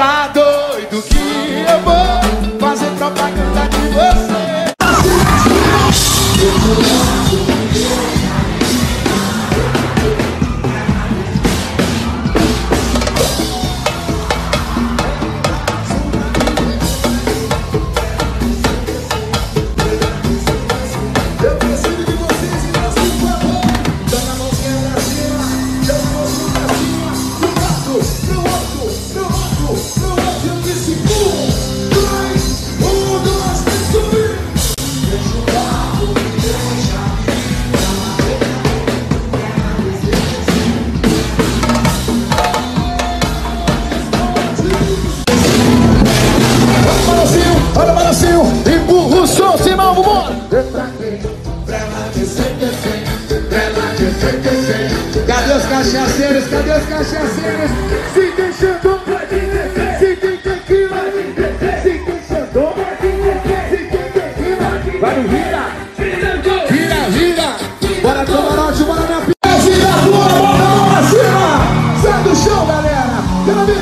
Tá doido que eu vou fazer propaganda de você. Empurra o som, Simão, vambora! Cadê os cachaceiros? Cadê os cachaceiros? Se tem Xandão, se tem tequila, se tem Xandão, se tem tequila. Vai no vira, vira! Bora camarote, bora na pista! Vira, bora pra cima! Sai do chão, galera! Quero ver!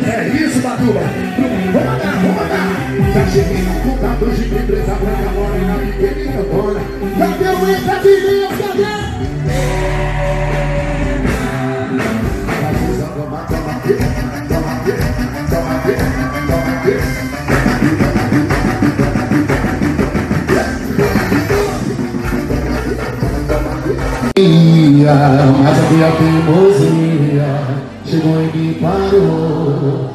É isso, Madura. Vamos andar. Já cheguei no computador de empresa branca, mora na pequenininha dona. Cadê o encaminho? Cadê? Mas aqui a teimosia chegou em mim, parou.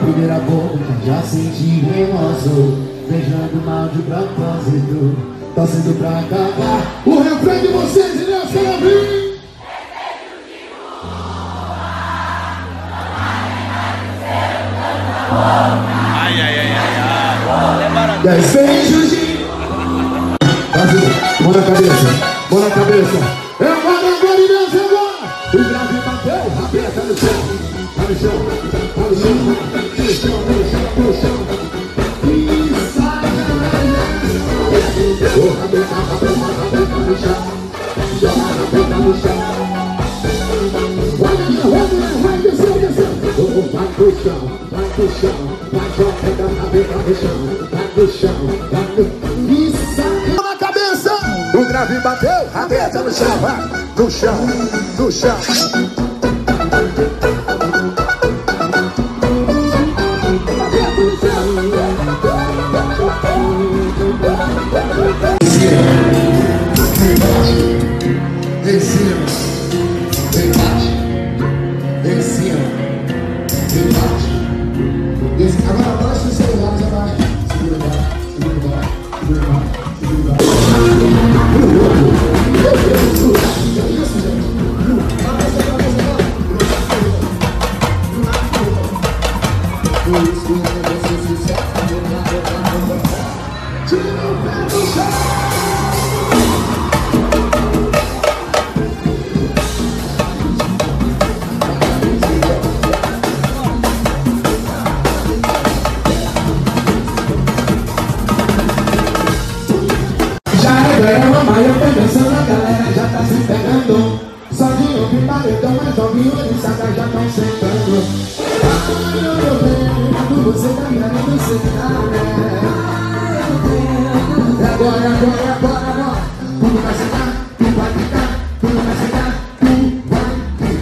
Primeira boca, já senti remorso, beijando mal de propósito, torcendo pra acabar. O refrão de vocês, e Deus quer ouvir. Ai. Desejo de mão na cabeça. Eu vou agora e Deus agora. O grave bateu, aperta no chão. No chão. E sai no chão. Vai descendo. Vai pro chão. Vai jogar a cabeça no chão. Vai pro chão. E sai na cabeça. O grave bateu, aperta no chão. Vai no chão. Agora baixa os celulares, abaixo. Mas novinho, ele sabe, já estão sentando. Ai, meu bem, você tá mirando, você tá. Agora. Tudo vai sentar, tudo vai ficar, tudo vai sentar, tudo vai ficar.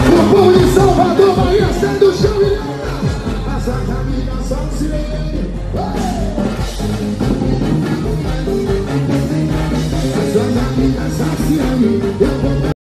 O povo de Salvador, Bahia, sai do chão e as amigas são silêncio. Faz a minha saciame, eu vou